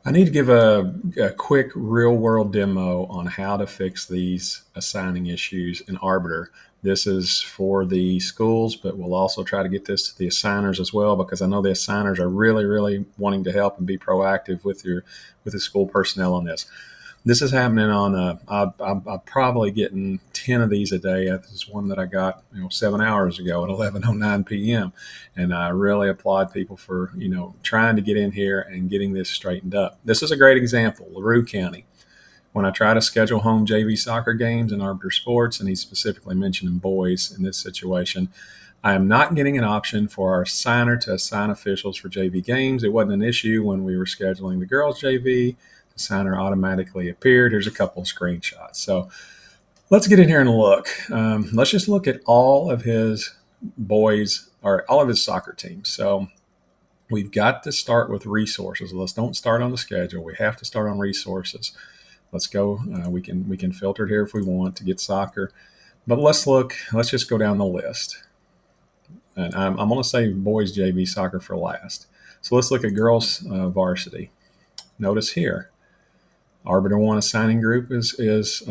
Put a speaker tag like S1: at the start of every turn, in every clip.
S1: I need to give a quick real world demo on how to fix these assigning issues in Arbiter. This is for the schools, but we'll also try to get this to the assigners as well, because I know the assigners are really, really wanting to help and be proactive with the school personnel on this. This is happening on. I'm probably getting 10 of these a day. This is one that I got 7 hours ago at 11:09 p.m. And I really applaud people for trying to get in here and getting this straightened up. This is a great example. LaRue County. When I try to schedule home JV soccer games in Arbiter Sports, and he's specifically mentioning boys in this situation, I am not getting an option for our assigner to assign officials for JV games. It wasn't an issue when we were scheduling the girls JV. The assigner automatically appeared. Here's a couple of screenshots. So let's get in here and look. Let's just look at all of his boys or all of his soccer teams. So we've got to start with resources. Let's don't start on the schedule. We have to start on resources. Let's go. We can filter it here if we want to get soccer, but let's look. Let's just go down the list. And I'm going to say boys JV soccer for last. So let's look at girls varsity. Notice here, Arbiter 1 assigning group is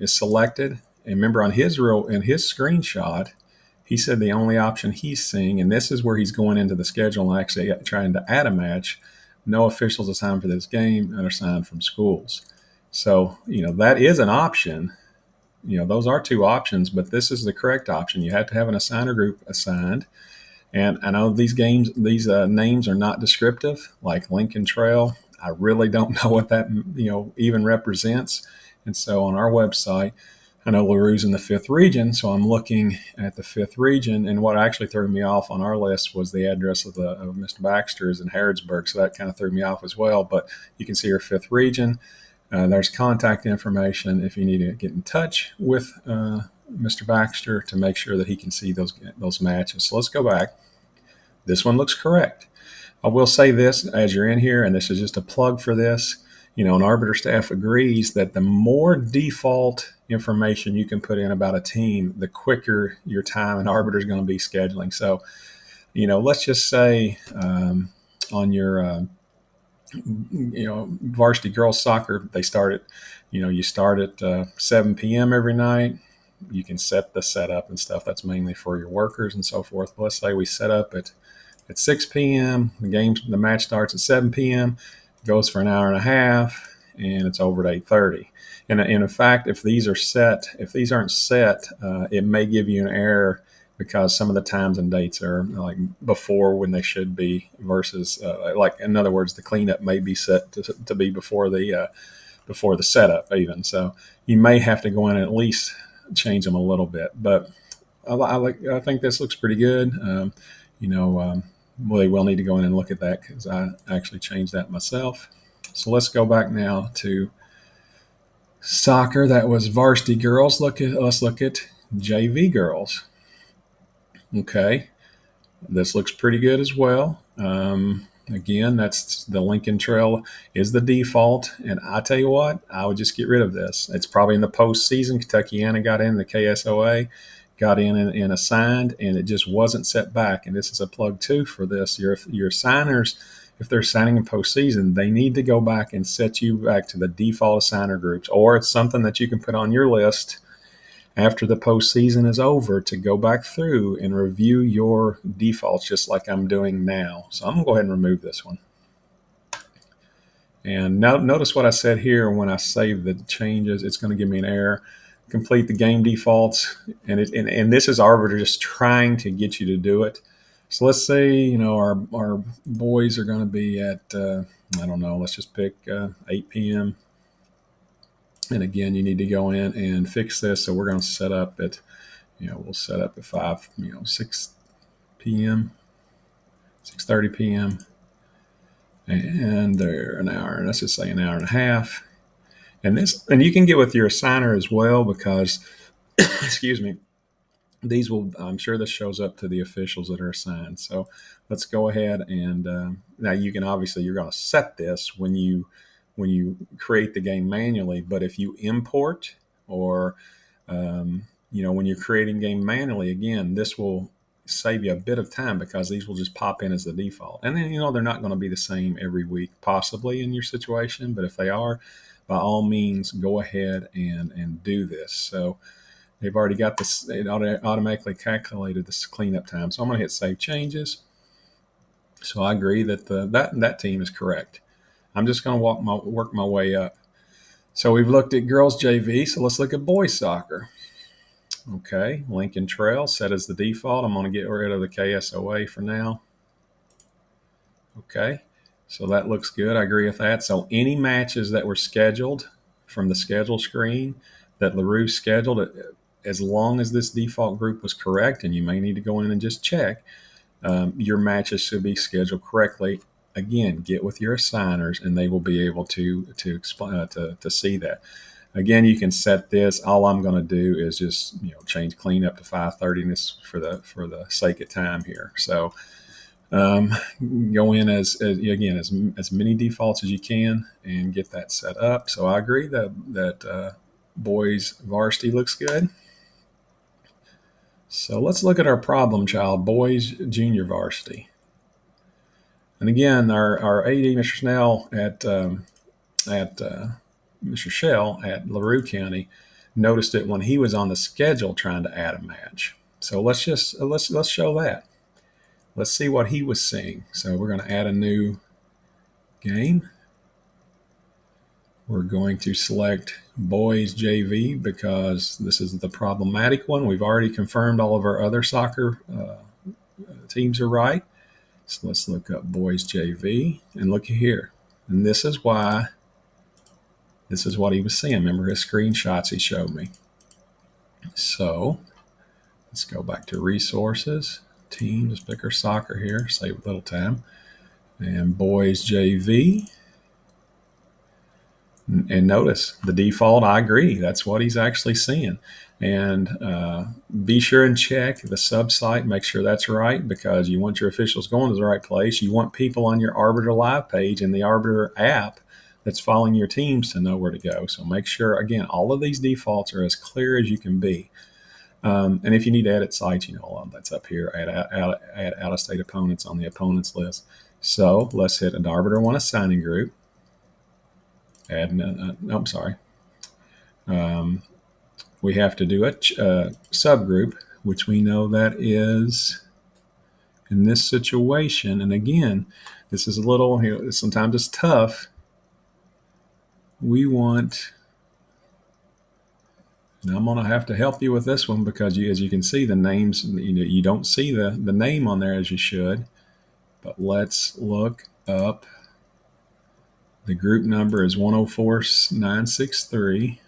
S1: selected. And remember, on his screenshot, he said the only option he's seeing, and this is where he's going into the schedule and actually trying to add a match. No officials assigned for this game and assigned from schools. So that is an option. Those are two options, but this is the correct option. You have to have an assigner group assigned. And I know these names are not descriptive, like Lincoln Trail. I really don't know what that even represents. And so on our website, I know LaRue's in the 5th region, so I'm looking at the 5th region. And what actually threw me off on our list was the address of Mr. Baxter is in Harrodsburg, so that kind of threw me off as well. But you can see our 5th region. There's contact information if you need to get in touch with Mr. Baxter to make sure that he can see those matches. So let's go back. This one looks correct. I will say this as you're in here, and this is just a plug for this. An Arbiter staff agrees that the more default information you can put in about a team, the quicker your time in Arbiter is going to be scheduling. So, let's just say on your varsity girls soccer, they start at, you start at 7 p.m. every night. You can set the setup and stuff. That's mainly for your workers and so forth. But let's say we set up at 6 p.m. The match starts at 7 p.m. Goes for an hour and a half, and it's over at 8:30. And in fact, if these aren't set, it may give you an error because some of the times and dates are like before when they should be versus like, in other words, the cleanup may be set to be before the setup even. So you may have to go in and at least change them a little bit. But I think this looks pretty good. We will need to go in and look at that because I actually changed that myself. So let's go back now to soccer. That was varsity girls. Let's look at JV girls. Okay, this looks pretty good as well. Again, that's the Lincoln Trail is the default. And I tell you what, I would just get rid of this. It's probably in the postseason. Kentuckiana got in, the KSOA got in and assigned, and it just wasn't set back. And this is a plug too for this. Your assigners, if they're signing in postseason, they need to go back and set you back to the default assigner groups, or it's something that you can put on your list after the postseason is over to go back through and review your defaults, just like I'm doing now. So I'm going to go ahead and remove this one. And now notice what I said here. When I save the changes, it's going to give me an error. Complete the game defaults. And this is Arbiter just trying to get you to do it. So let's say, our boys are going to be at, I don't know, let's just pick 8 p.m. And again, you need to go in and fix this. So we're going to set up at, we'll set up at 6 p.m., 6:30 p.m. And they're an hour, and let's just say an hour and a half. And you can get with your assigner as well because, excuse me, I'm sure this shows up to the officials that are assigned. So let's go ahead and now you're going to set this when you create the game manually. But if you import or, when you're creating game manually, again, this will save you a bit of time because these will just pop in as the default. And then, they're not going to be the same every week, possibly in your situation, but if they are, by all means, go ahead and do this. So they've already got this, it automatically calculated this cleanup time. So I'm going to hit Save Changes. So I agree that that team is correct. I'm just going to work my way up. So we've looked at girls JV, so let's look at boys soccer. Okay, Lincoln Trail set as the default. I'm going to get rid of the KSOA for now. Okay, so that looks good. I agree with that. So any matches that were scheduled from the schedule screen that LaRue scheduled, as long as this default group was correct, and you may need to go in and just check, your matches should be scheduled correctly. Again, get with your assigners, and they will be able to explain to see that. Again, you can set this. All I'm going to do is just change cleanup to 5:30 for the sake of time here. So go in as many defaults as you can and get that set up. So I agree that boys varsity looks good. So let's look at our problem child, boys junior varsity. And again, our AD, Mr. Snell at Mr. Shell at LaRue County, noticed it when he was on the schedule trying to add a match. So let's show that. Let's see what he was seeing. So we're going to add a new game. We're going to select boys JV because this is the problematic one. We've already confirmed all of our other soccer teams are right. So let's look up boys JV and look here. And this is what he was seeing. Remember his screenshots he showed me. So let's go back to resources, teams, pick our soccer here, save a little time, and boys JV. And notice the default, I agree. That's what he's actually seeing. And be sure and check the sub-site, make sure that's right, because you want your officials going to the right place. You want people on your Arbiter Live page and the Arbiter app that's following your teams to know where to go. So make sure, again, all of these defaults are as clear as you can be. And if you need to edit sites, that's up here. Add out-of-state opponents on the opponents list. So let's hit an Arbiter 1 assigning group. We have to do a subgroup, which we know that is in this situation. And again, this is a little, sometimes it's tough. We want, and I'm going to have to help you with this one because as you can see, the names, you don't see the name on there as you should. But let's look up. The group number is 104963.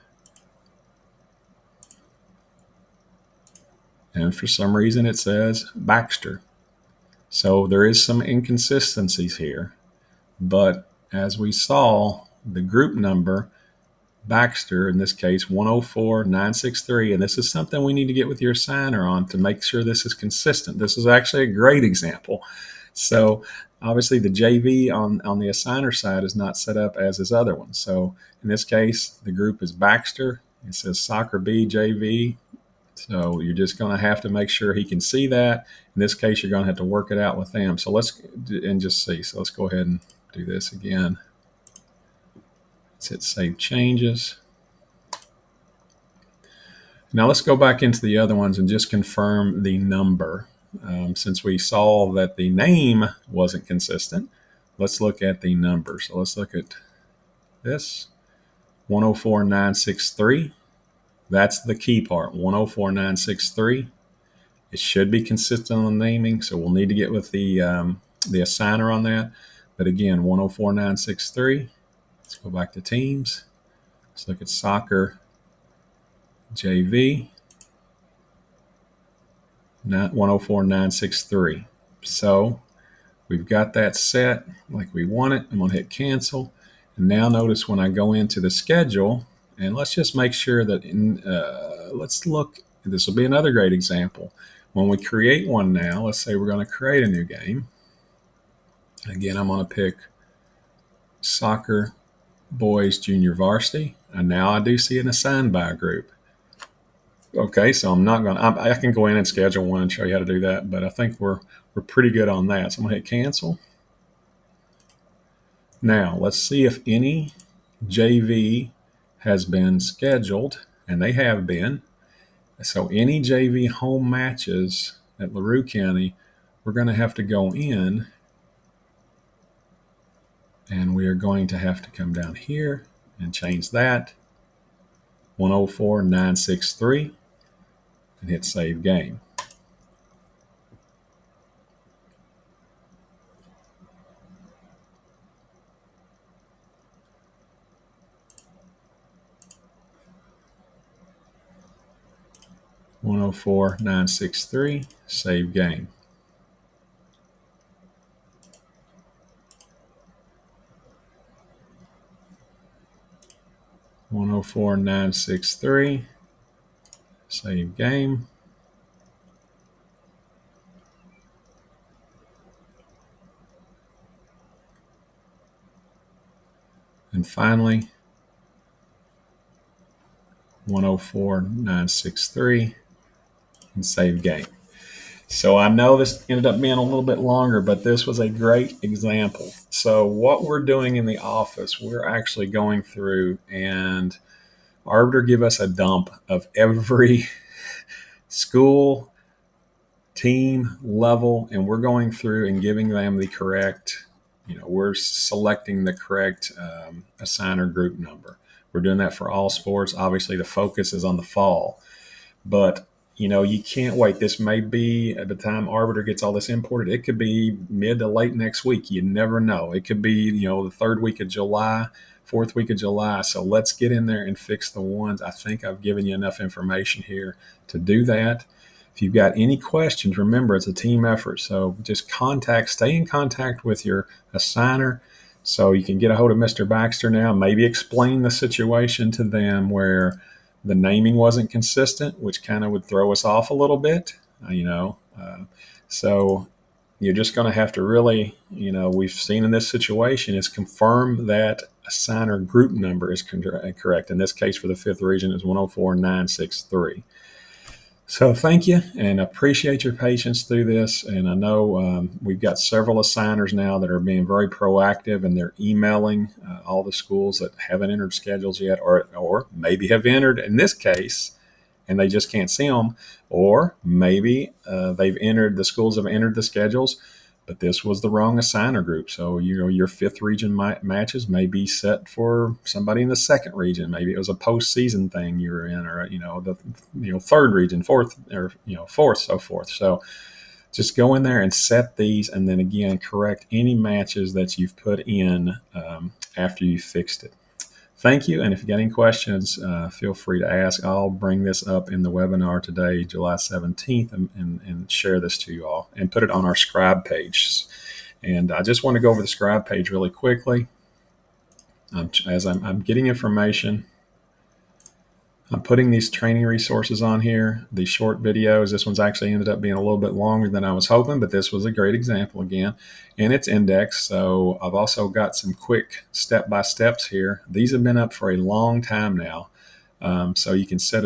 S1: And for some reason it says Baxter. So there is some inconsistencies here. But as we saw, the group number, Baxter, in this case, 104963, and this is something we need to get with your assigner on to make sure this is consistent. This is actually a great example. So obviously the JV on the assigner side is not set up as his other one. So in this case, the group is Baxter. It says Soccer B JV. So you're just going to have to make sure he can see that. In this case, you're going to have to work it out with them. So let's just see. So let's go ahead and do this again. Let's hit Save Changes. Now let's go back into the other ones and just confirm the number. Since we saw that the name wasn't consistent, let's look at the number. So let's look at this, 104963. That's the key part, 104963. It should be consistent on the naming, so we'll need to get with the assigner on that. But again, 104963. Let's go back to teams. Let's look at soccer JV. 104963. So we've got that set like we want it. I'm going to hit cancel. And now notice when I go into the schedule, and let's just make sure that let's look, this will be another great example. When we create one now, let's say we're going to create a new game. Again, I'm going to pick soccer boys junior varsity. And now I do see an assigned by group. Okay, so I'm not going to, I can go in and schedule one and show you how to do that, but I think we're pretty good on that. So I'm going to hit cancel. Now let's see if any JV has been scheduled, and they have been. So any JV home matches at LaRue County, we're going to have to go in, and we are going to have to come down here and change that 104,963 and hit save game. (104,963) save game. (104,963) save game. And finally, 104,963 and save game. So I know this ended up being a little bit longer, but this was a great example. So what we're doing in the office, we're actually going through, and Arbiter give us a dump of every school, team, level, and we're going through and giving them the correct, we're selecting the correct assigner group number. We're doing that for all sports. Obviously, the focus is on the fall, but you can't wait. This may be at the time Arbiter gets all this imported. It could be mid to late next week. You never know. It could be, the third week of July, fourth week of July. So let's get in there and fix the ones. I think I've given you enough information here to do that. If you've got any questions, remember it's a team effort. So just stay in contact with your assigner so you can get a hold of Mr. Baxter now, maybe explain the situation to them where the naming wasn't consistent, which kind of would throw us off a little bit, so you're just going to have to really, we've seen in this situation is confirm that assigner group number is correct. In this case, for the 5th region, is 104,963. So thank you, and appreciate your patience through this. And I know we've got several assigners now that are being very proactive, and they're emailing all the schools that haven't entered schedules yet, or maybe have entered in this case, and they just can't see them, or maybe the schools have entered the schedules, but this was the wrong assigner group. So, your 5th region matches may be set for somebody in the 2nd region. Maybe it was a postseason thing you were in, or, the 3rd region, 4th, or, 4th, so forth. So just go in there and set these, and then again, correct any matches that you've put in after you fixed it. Thank you. And if you got any questions, feel free to ask. I'll bring this up in the webinar today, July 17th, and share this to you all and put it on our Scribe page. And I just want to go over the Scribe page really quickly. As I'm getting information, I'm putting these training resources on here, these short videos. This one's actually ended up being a little bit longer than I was hoping, but this was a great example again. And it's indexed, so I've also got some quick step-by-steps here. These have been up for a long time now. So you can set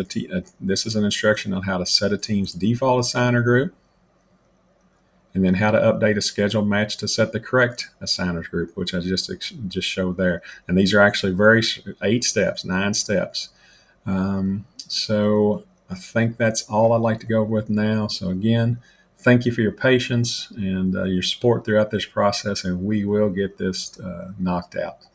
S1: this is an instruction on how to set a team's default assigner group, and then how to update a scheduled match to set the correct assigners group, which I just showed there. And these are actually 9 steps. So I think that's all I'd like to go over with now. So again, thank you for your patience and your support throughout this process, and we will get this knocked out.